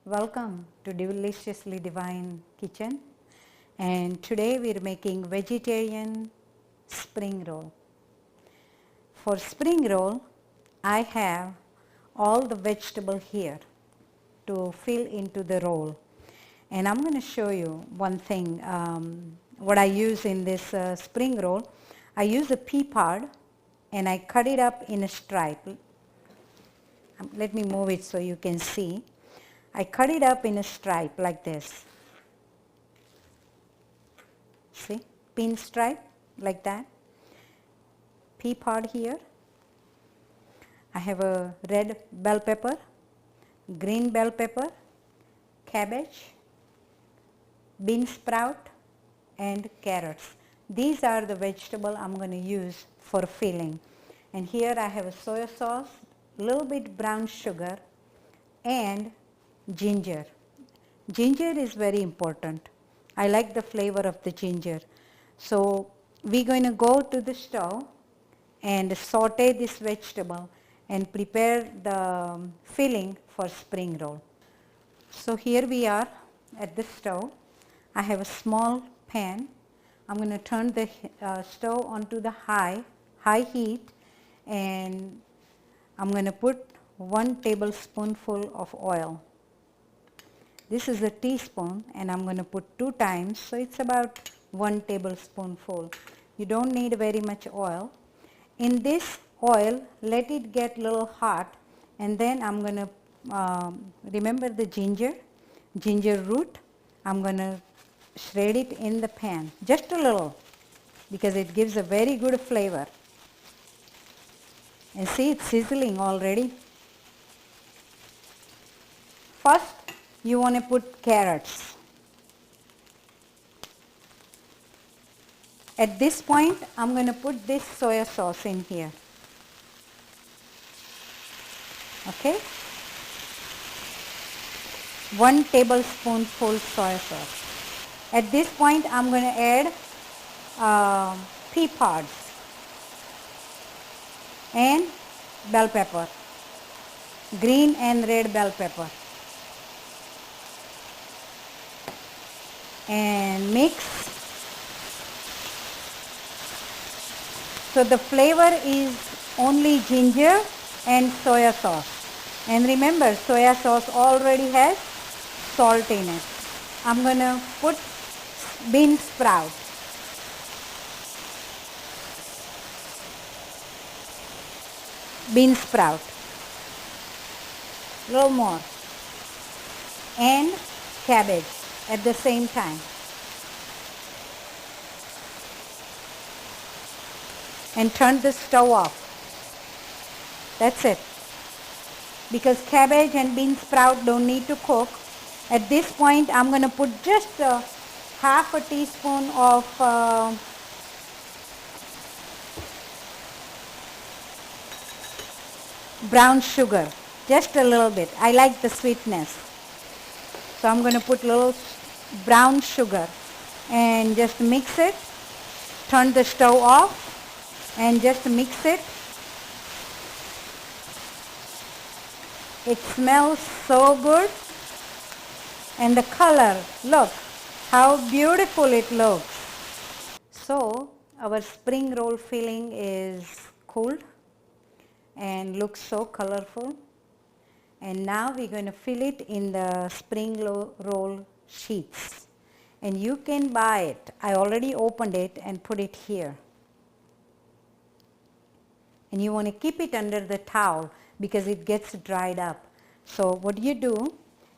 Welcome to Deliciously Divine Kitchen, and today we are making vegetarian spring roll. For spring roll I have all the vegetable here to fill into the roll, and I'm going to show you one thing what I use in this spring roll. I use a pea pod and I cut it up in a stripe. Let me move it so you can see. I cut it up in a stripe like this. See, pin stripe like that. Pea pod here. I have a red bell pepper, green bell pepper, cabbage, bean sprout, and carrots. These are the vegetable I'm going to use for filling. And here I have a soy sauce, little bit brown sugar, and ginger. Ginger is very important. I like the flavor of the ginger. So we're going to go to the stove and saute this vegetable and prepare the filling for spring roll. So here we are at the stove. I have a small pan. I'm going to turn the stove onto the high heat, and I'm going to put 1 tablespoonful of oil. This is a teaspoon and I'm going to put 2 times, so it's about 1 tablespoonful. You don't need very much oil. In this oil, let it get a little hot, and then I'm going to remember the ginger root. I'm going to shred it in the pan, just a little, because it gives a very good flavor. And see, it's sizzling already. First, you want to put carrots. At this point, I'm going to put this soy sauce in here. Okay? 1 tablespoonful soy sauce. At this point, I'm going to add pea pods and bell pepper, green and red bell pepper, and mix. So the flavor is only ginger and soya sauce. And remember, soya sauce already has salt in it. I'm going to put bean sprout. Bean sprout. A little more. And cabbage at the same time. And turn the stove off. That's it. Because cabbage and bean sprout don't need to cook. At this point, I'm going to put just half a teaspoon of brown sugar. Just a little bit. I like the sweetness. So I'm going to put a little brown sugar and just mix it. Turn the stove off and just mix it. It smells so good, and the color, look how beautiful it looks. So our spring roll filling is cooled and looks so colorful, and now we're going to fill it in the spring roll sheets, and you can buy it. I already opened it and put it here, and you want to keep it under the towel because it gets dried up. So what you do,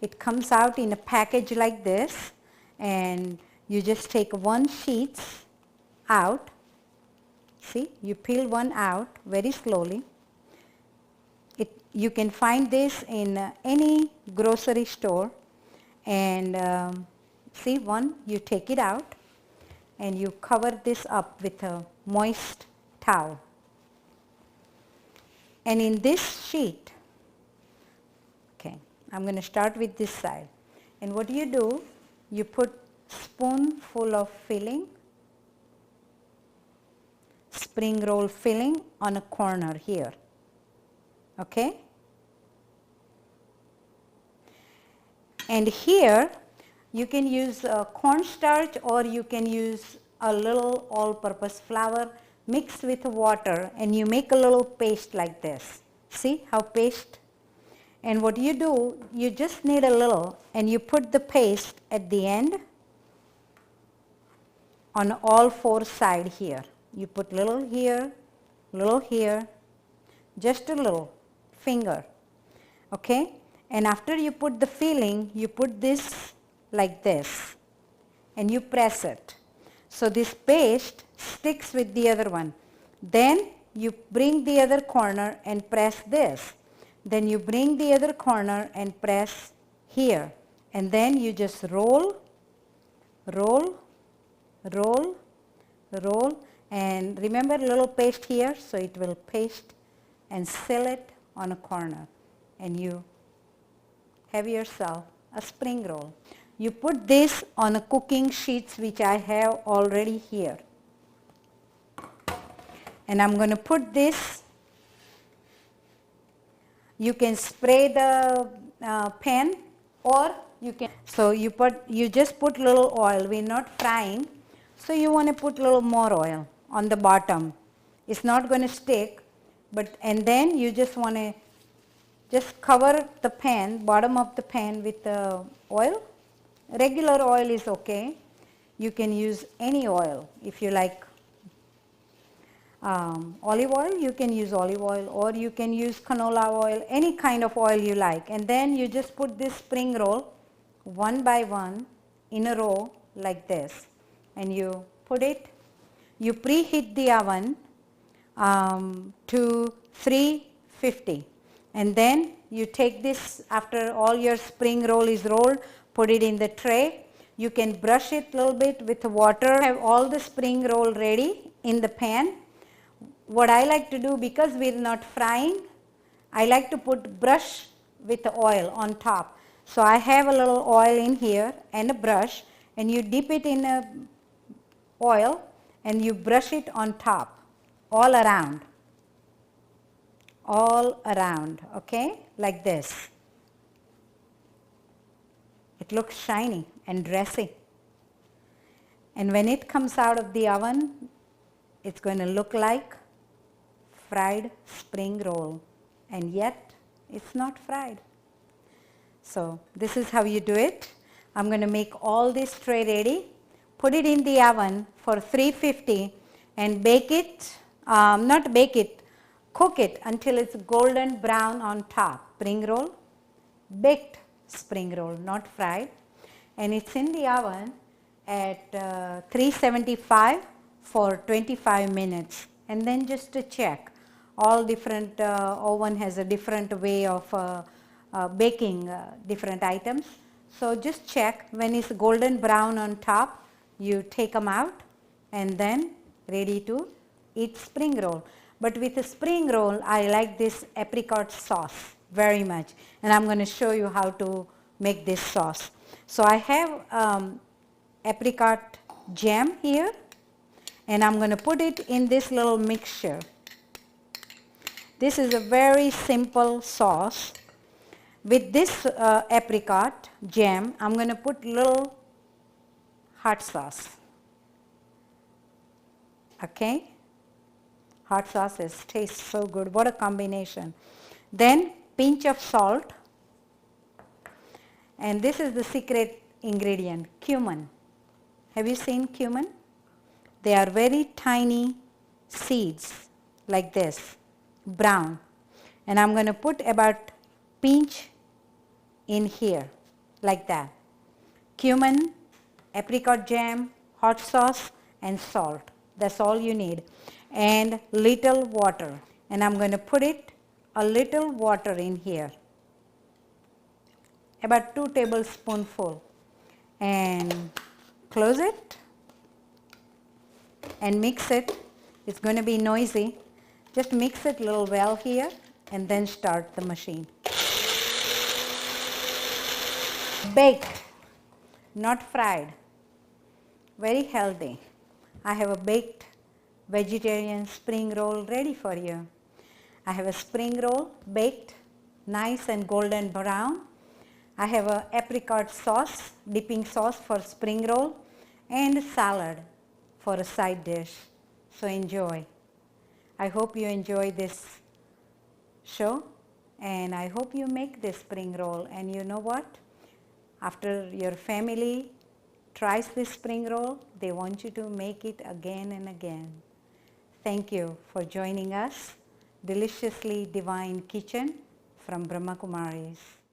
it comes out in a package like this, and you just take 1 sheet out. See, you peel one out very slowly. You can find this in any grocery store, and see, one, you take it out and you cover this up with a moist towel. And in this sheet, okay, I'm going to start with this side. And what you do, you put spoonful of filling, spring roll filling on a corner here. Okay? And here you can use cornstarch, or you can use a little all-purpose flour mixed with water, and you make a little paste like this. See how paste? And what you do, you just need a little, and you put the paste at the end on all four sides here. You put little here, just a little finger, okay? And after you put the filling, you put this like this, and you press it. So this paste sticks with the other one. Then you bring the other corner and press this. Then you bring the other corner and press here. And then you just roll, roll, roll, roll, and remember little paste here, so it will paste and seal it on a corner, and you have yourself a spring roll. You put this on a cooking sheets which I have already here, and I'm going to put this. You can spray the pan, or you can, so you just put little oil. We're not frying, so you want to put little more oil on the bottom. It's not going to stick, but, and then you just want to just cover the pan, bottom of the pan with oil. Regular oil is okay. You can use any oil. If you like olive oil, you can use olive oil, or you can use canola oil, any kind of oil you like. And then you just put this spring roll one by one in a row like this, and you put it, you preheat the oven to 350, and then you take this, after all your spring roll is rolled, put it in the tray. You can brush it a little bit with water. Have all the spring roll ready in the pan. What I like to do, because we're not frying, I like to put brush with the oil on top. So I have a little oil in here and a brush, and you dip it in a oil and you brush it on top, all around, okay, like this. It looks shiny and dressy. And when it comes out of the oven, it's going to look like fried spring roll, and yet it's not fried. So this is how you do it. I'm going to make all this tray ready, put it in the oven for 350 and bake it, cook it until it's golden brown on top. Spring roll, baked spring roll, not fried. And it's in the oven at 375 for 25 minutes. And then just to check, all different oven has a different way of baking different items. So just check, when it's golden brown on top, you take them out, and then ready to eat spring roll. But with a spring roll, I like this apricot sauce very much, and I'm going to show you how to make this sauce. So I have apricot jam here, and I'm going to put it in this little mixture. This is a very simple sauce. With this apricot jam, I'm going to put little hot sauce. Okay? Hot sauce tastes so good. What a combination. Then pinch of salt. And this is the secret ingredient, cumin. Have you seen cumin? They are very tiny seeds like this, brown. And I'm going to put about pinch in here like that. Cumin, apricot jam, hot sauce, and salt. That's all you need. And little water. And I'm going to put it a little water in here, about 2 tablespoonfuls, and close it and mix it. It's going to be noisy. Just mix it a little well here, and then start the machine. Baked, not fried. Very healthy. I have a baked vegetarian spring roll ready for you. I have a spring roll baked, nice and golden brown. I have a apricot sauce, dipping sauce for spring roll, and salad for a side dish. So enjoy. I hope you enjoy this show, and I hope you make this spring roll. And you know what? After your family tries this spring roll, they want you to make it again and again. Thank you for joining us. Deliciously Divine Kitchen from Brahma Kumaris.